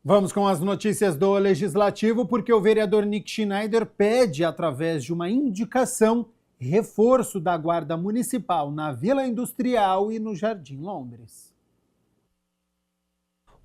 Vamos com as notícias do Legislativo, porque o vereador Nick Schneider pede, através de uma indicação, reforço da Guarda Municipal na Vila Industrial e no Jardim Londres.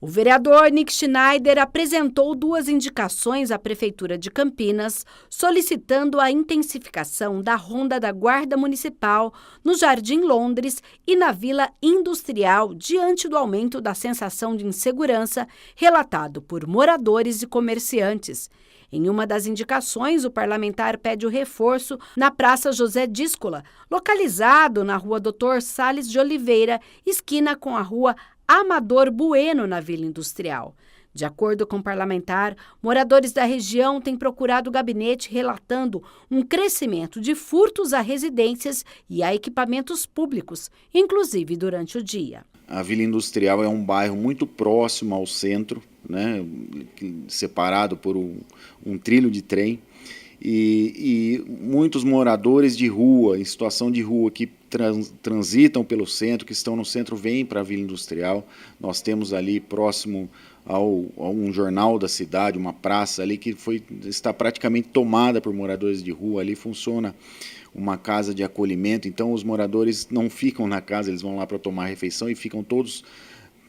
O vereador Nick Schneider apresentou 2 indicações à Prefeitura de Campinas, solicitando a intensificação da ronda da Guarda Municipal no Jardim Londres e na Vila Industrial, diante do aumento da sensação de insegurança relatado por moradores e comerciantes. Em uma das indicações, o parlamentar pede o reforço na Praça José Díscola, localizado na Rua Dr. Salles de Oliveira, esquina com a Rua Amador Bueno, na Vila Industrial. De acordo com o parlamentar, moradores da região têm procurado o gabinete relatando um crescimento de furtos a residências e a equipamentos públicos, inclusive durante o dia. A Vila Industrial é um bairro muito próximo ao centro, né, separado por um trilho de trem, e muitos moradores de rua, em situação de rua, que transitam pelo centro, que estão no centro, vêm para a Vila Industrial. Nós temos ali próximo a um jornal da cidade, uma praça ali que está praticamente tomada por moradores de rua. Ali funciona uma casa de acolhimento, então os moradores não ficam na casa, eles vão lá para tomar refeição e ficam todos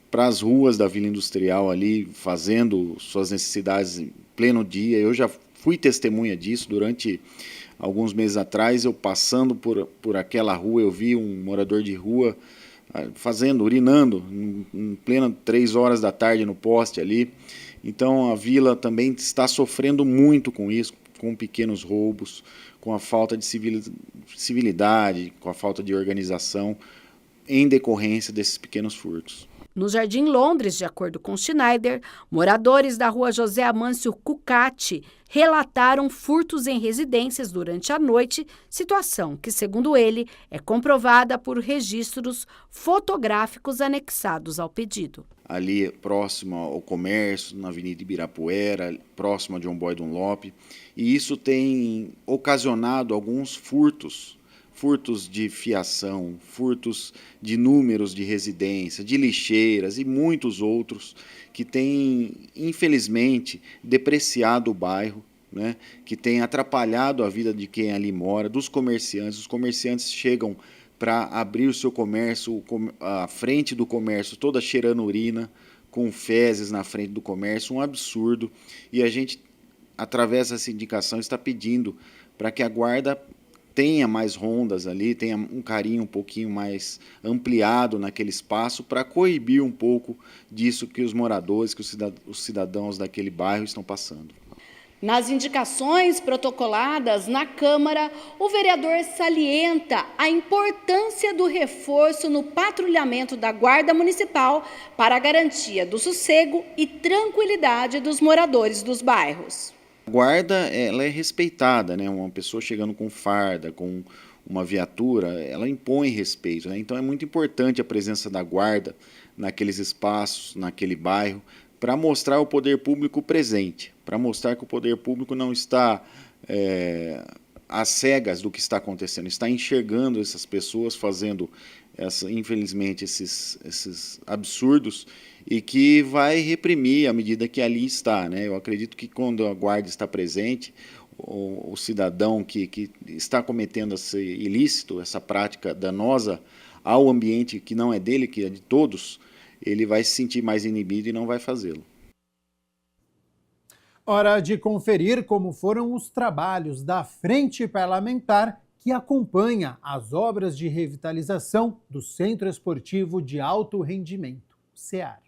para as ruas da Vila Industrial ali, fazendo suas necessidades em pleno dia. Eu já fui testemunha disso durante alguns meses atrás. Eu passando por aquela rua, eu vi um morador de rua urinando em plena 3 horas da tarde no poste ali. Então a vila também está sofrendo muito com isso, com pequenos roubos, com a falta de civilidade, com a falta de organização em decorrência desses pequenos furtos. No Jardim Londres, de acordo com Schneider, moradores da Rua José Amâncio Cucati relataram furtos em residências durante a noite, situação que, segundo ele, é comprovada por registros fotográficos anexados ao pedido. Ali próximo ao comércio, na Avenida Ibirapuera, próximo a John Boy Dunlop, e isso tem ocasionado alguns furtos de fiação, furtos de números de residência, de lixeiras e muitos outros que têm, infelizmente, depreciado o bairro, né, que têm atrapalhado a vida de quem ali mora, dos comerciantes. Os comerciantes chegam para abrir o seu comércio, a frente do comércio toda cheirando urina, com fezes na frente do comércio, um absurdo. E a gente, através dessa indicação, está pedindo para que a guarda tenha mais rondas ali, tenha um carinho um pouquinho mais ampliado naquele espaço para coibir um pouco disso que os moradores, que os cidadãos daquele bairro estão passando. Nas indicações protocoladas na Câmara, o vereador salienta a importância do reforço no patrulhamento da Guarda Municipal para a garantia do sossego e tranquilidade dos moradores dos bairros. A guarda, ela é respeitada, né? Uma pessoa chegando com farda, com uma viatura, ela impõe respeito, né? Então é muito importante a presença da guarda naqueles espaços, naquele bairro, para mostrar o poder público presente, para mostrar que o poder público não está às cegas do que está acontecendo, está enxergando essas pessoas fazendo, infelizmente, esses absurdos, e que vai reprimir à medida que ali está, né? Eu acredito que quando a guarda está presente, o cidadão que está cometendo esse ilícito, essa prática danosa ao ambiente que não é dele, que é de todos, ele vai se sentir mais inibido e não vai fazê-lo. Hora de conferir como foram os trabalhos da Frente Parlamentar que acompanha as obras de revitalização do Centro Esportivo de Alto Rendimento, CEAR.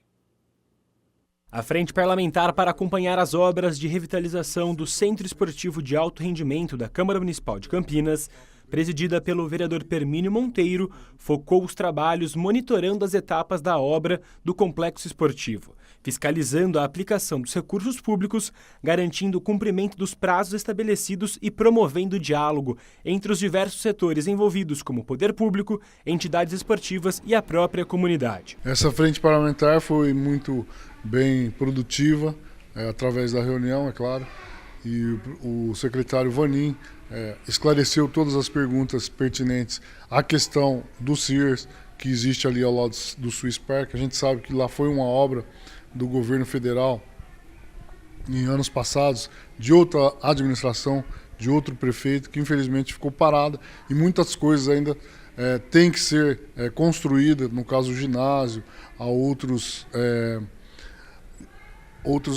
A Frente Parlamentar para acompanhar as obras de revitalização do Centro Esportivo de Alto Rendimento da Câmara Municipal de Campinas, presidida pelo vereador Permínio Monteiro, focou os trabalhos monitorando as etapas da obra do complexo esportivo, fiscalizando a aplicação dos recursos públicos, garantindo o cumprimento dos prazos estabelecidos e promovendo o diálogo entre os diversos setores envolvidos, como o poder público, entidades esportivas e a própria comunidade. Essa frente parlamentar foi muito bem produtiva, através da reunião, é claro, e o secretário Vanin esclareceu todas as perguntas pertinentes à questão do Sears, que existe ali ao lado do Swiss Park. A gente sabe que lá foi uma obra do governo federal em anos passados de outra administração, de outro prefeito, que infelizmente ficou parada, e muitas coisas ainda têm que ser construídas, no caso o ginásio, há outros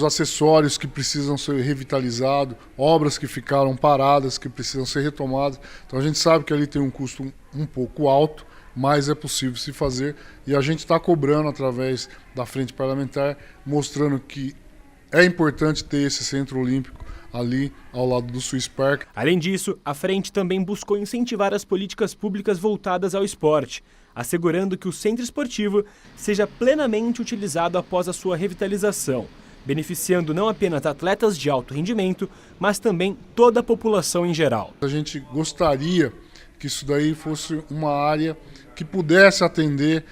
acessórios que precisam ser revitalizados, obras que ficaram paradas, que precisam ser retomadas. Então a gente sabe que ali tem um custo um pouco alto, mas é possível se fazer, e a gente está cobrando através da frente parlamentar, mostrando que é importante ter esse centro olímpico ali ao lado do Swiss Park. Além disso, a frente também buscou incentivar as políticas públicas voltadas ao esporte, assegurando que o centro esportivo seja plenamente utilizado após a sua revitalização, beneficiando não apenas atletas de alto rendimento, mas também toda a população em geral. A gente gostaria que isso daí fosse uma área que pudesse atender,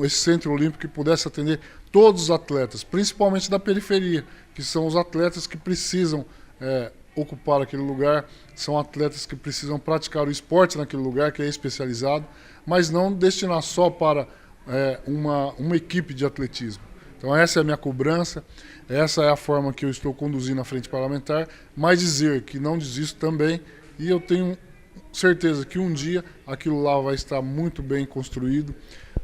esse centro olímpico que pudesse atender todos os atletas, principalmente da periferia, que são os atletas que precisam ocupar aquele lugar, são atletas que precisam praticar o esporte naquele lugar, que é especializado, mas não destinar só para uma equipe de atletismo. Então essa é a minha cobrança, essa é a forma que eu estou conduzindo a frente parlamentar, mas dizer que não desisto também, e eu tenho certeza que um dia aquilo lá vai estar muito bem construído,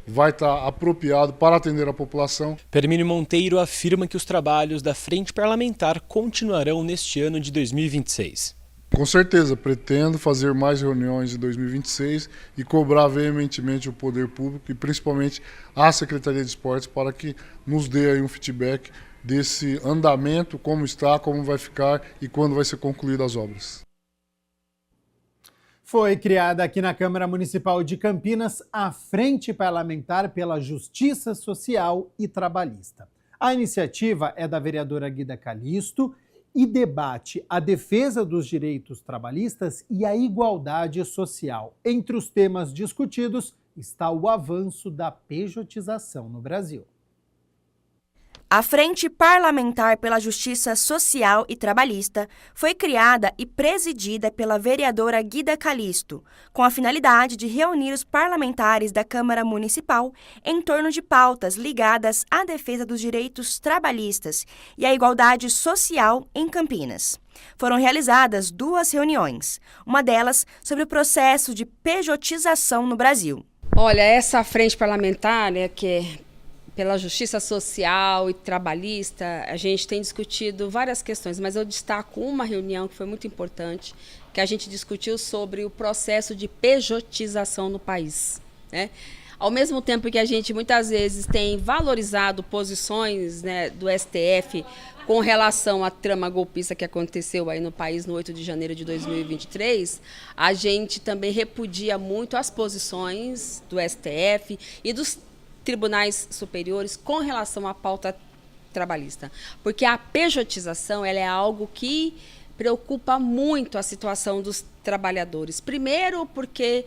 vai estar apropriado para atender a população. Permínio Monteiro afirma que os trabalhos da frente parlamentar continuarão neste ano de 2026. Com certeza, pretendo fazer mais reuniões em 2026 e cobrar veementemente o poder público e principalmente a Secretaria de Esportes para que nos dê aí um feedback desse andamento, como está, como vai ficar e quando vai ser concluídas as obras. Foi criada aqui na Câmara Municipal de Campinas a Frente Parlamentar pela Justiça Social e Trabalhista. A iniciativa é da vereadora Guida Calisto e debate a defesa dos direitos trabalhistas e a igualdade social. Entre os temas discutidos está o avanço da pejotização no Brasil. A Frente Parlamentar pela Justiça Social e Trabalhista foi criada e presidida pela vereadora Guida Calisto, com a finalidade de reunir os parlamentares da Câmara Municipal em torno de pautas ligadas à defesa dos direitos trabalhistas e à igualdade social em Campinas. Foram realizadas 2 reuniões, uma delas sobre o processo de pejotização no Brasil. Olha, essa frente parlamentar, que é pela justiça social e trabalhista, a gente tem discutido várias questões, mas eu destaco uma reunião que foi muito importante, que a gente discutiu sobre o processo de pejotização no país, né? Ao mesmo tempo que a gente muitas vezes tem valorizado posições, né, do STF com relação à trama golpista que aconteceu aí no país no 8 de janeiro de 2023, a gente também repudia muito as posições do STF e dos tribunais superiores com relação à pauta trabalhista. Porque a pejotização ela é algo que preocupa muito a situação dos trabalhadores. Primeiro porque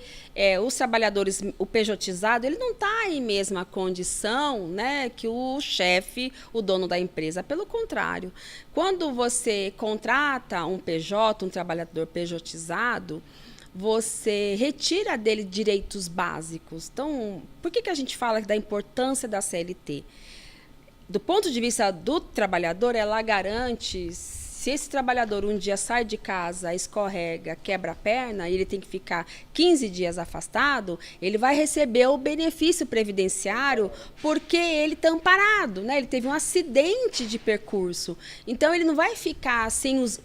os trabalhadores, o pejotizado, ele não está em mesma condição, né, que o chefe, o dono da empresa. Pelo contrário, quando você contrata um PJ, um trabalhador pejotizado, você retira dele direitos básicos. Então, por que a gente fala da importância da CLT? Do ponto de vista do trabalhador, ela garante, se esse trabalhador um dia sai de casa, escorrega, quebra a perna, e ele tem que ficar 15 dias afastado, ele vai receber o benefício previdenciário porque ele está amparado, né? Ele teve um acidente de percurso. Então, ele não vai ficar sem os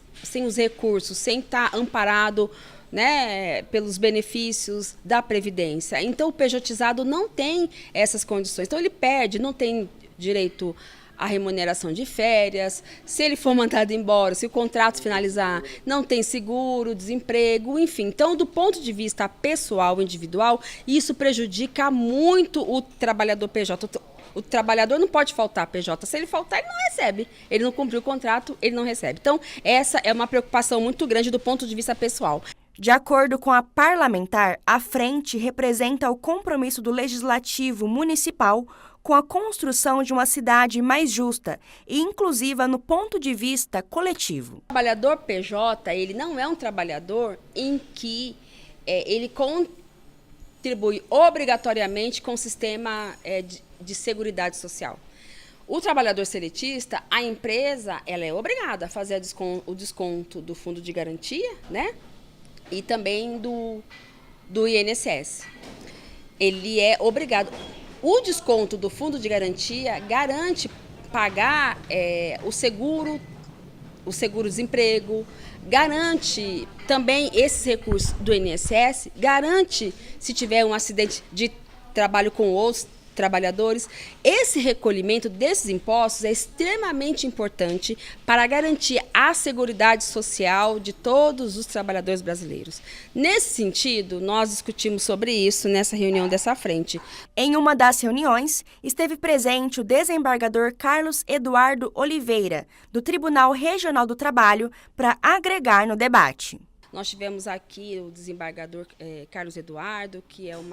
recursos, sem estar amparado, né, pelos benefícios da Previdência. Então, o pejotizado não tem essas condições. Então, ele perde, não tem direito à remuneração de férias. Se ele for mandado embora, se o contrato finalizar, não tem seguro, desemprego, enfim. Então, do ponto de vista pessoal, individual, isso prejudica muito o trabalhador PJ. O trabalhador não pode faltar PJ. Se ele faltar, ele não recebe. Ele não cumpriu o contrato, ele não recebe. Então, essa é uma preocupação muito grande do ponto de vista pessoal. De acordo com a parlamentar, a frente representa o compromisso do Legislativo Municipal com a construção de uma cidade mais justa e inclusiva no ponto de vista coletivo. O trabalhador PJ, ele não é um trabalhador em que ele contribui obrigatoriamente com o sistema de seguridade social. O trabalhador seletista, a empresa, ela é obrigada a fazer o desconto do fundo de garantia, né? E também do INSS. Ele é obrigado. O desconto do fundo de garantia garante pagar o seguro-desemprego, garante também esses recursos do INSS, garante se tiver um acidente de trabalho com outros trabalhadores. Esse recolhimento desses impostos é extremamente importante para garantir a seguridade social de todos os trabalhadores brasileiros. Nesse sentido, nós discutimos sobre isso nessa reunião dessa frente. Em uma das reuniões, esteve presente o desembargador Carlos Eduardo Oliveira, do Tribunal Regional do Trabalho, para agregar no debate. Nós tivemos aqui o desembargador Carlos Eduardo, que é um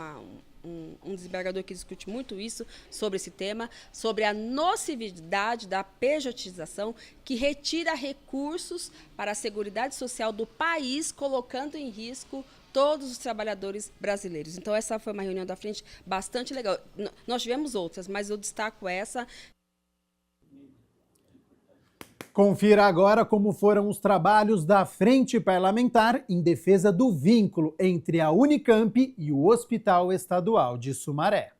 desembargador que discute muito isso, sobre esse tema, sobre a nocividade da pejotização, que retira recursos para a seguridade social do país, colocando em risco todos os trabalhadores brasileiros. Então, essa foi uma reunião da frente bastante legal. Nós tivemos outras, mas eu destaco essa. Confira agora como foram os trabalhos da Frente Parlamentar em defesa do vínculo entre a Unicamp e o Hospital Estadual de Sumaré.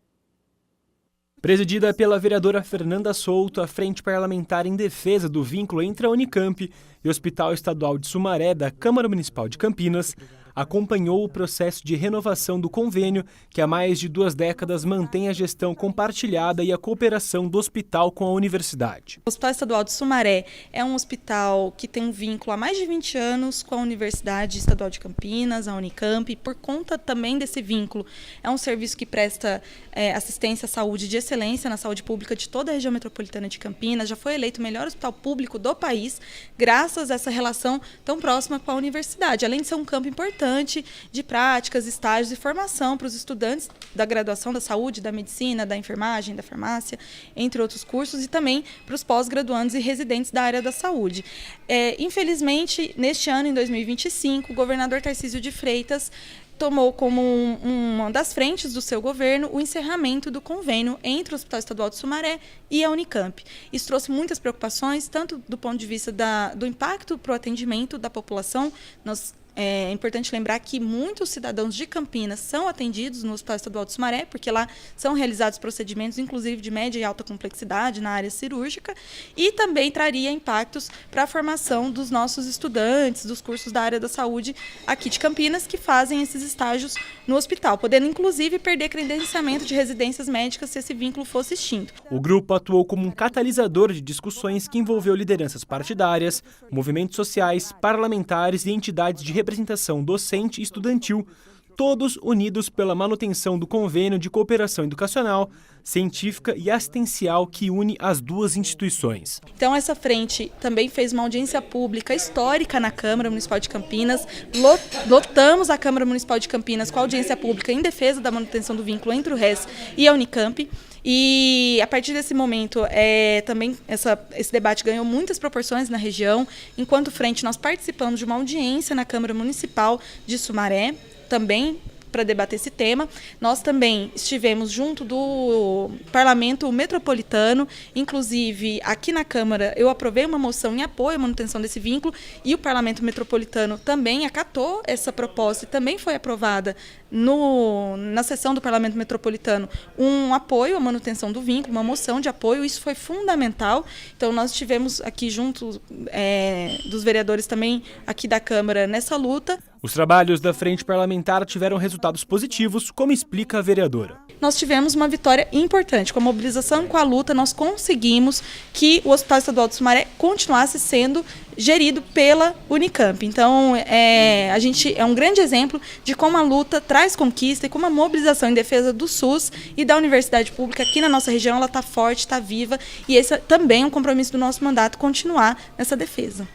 Presidida pela vereadora Fernanda Souto, a Frente Parlamentar em defesa do vínculo entre a Unicamp e o Hospital Estadual de Sumaré da Câmara Municipal de Campinas acompanhou o processo de renovação do convênio que há mais de 2 décadas mantém a gestão compartilhada e a cooperação do hospital com a universidade. O Hospital Estadual de Sumaré é um hospital que tem um vínculo há mais de 20 anos com a Universidade Estadual de Campinas, a Unicamp, e por conta também desse vínculo, é um serviço que presta assistência à saúde de excelência na saúde pública de toda a região metropolitana de Campinas, já foi eleito o melhor hospital público do país, graças a essa relação tão próxima com a universidade, além de ser um campo importante de práticas, estágios e formação para os estudantes da graduação da saúde, da medicina, da enfermagem, da farmácia, entre outros cursos, e também para os pós-graduandos e residentes da área da saúde. Infelizmente, neste ano, em 2025, o governador Tarcísio de Freitas tomou como uma das frentes do seu governo o encerramento do convênio entre o Hospital Estadual de Sumaré e a Unicamp. Isso trouxe muitas preocupações, tanto do ponto de vista do impacto para o atendimento da população. É importante lembrar que muitos cidadãos de Campinas são atendidos no Hospital Estadual de Sumaré, porque lá são realizados procedimentos, inclusive de média e alta complexidade na área cirúrgica, e também traria impactos para a formação dos nossos estudantes dos cursos da área da saúde aqui de Campinas, que fazem esses estágios no hospital, podendo inclusive perder credenciamento de residências médicas se esse vínculo fosse extinto. O grupo atuou como um catalisador de discussões que envolveu lideranças partidárias, movimentos sociais, parlamentares e entidades de representação docente e estudantil, todos unidos pela manutenção do convênio de cooperação educacional, científica e assistencial que une as duas instituições. Então, essa frente também fez uma audiência pública histórica na Câmara Municipal de Campinas. Lotamos a Câmara Municipal de Campinas com a audiência pública em defesa da manutenção do vínculo entre o RES e a Unicamp. E, a partir desse momento, também esse debate ganhou muitas proporções na região. Enquanto frente, nós participamos de uma audiência na Câmara Municipal de Sumaré, também para debater esse tema. Nós também estivemos junto do Parlamento Metropolitano, inclusive aqui na Câmara eu aprovei uma moção em apoio à manutenção desse vínculo e o Parlamento Metropolitano também acatou essa proposta e também foi aprovada na sessão do Parlamento Metropolitano um apoio à manutenção do vínculo, uma moção de apoio, isso foi fundamental. Então nós estivemos aqui junto dos vereadores também aqui da Câmara nessa luta. Os trabalhos da Frente Parlamentar tiveram resultados positivos, como explica a vereadora. Nós tivemos uma vitória importante. Com a mobilização e com a luta, nós conseguimos que o Hospital Estadual de Sumaré continuasse sendo gerido pela Unicamp. Então, a gente é um grande exemplo de como a luta traz conquista e como a mobilização em defesa do SUS e da universidade pública aqui na nossa região, ela está forte, está viva, e esse também é um compromisso do nosso mandato, continuar nessa defesa.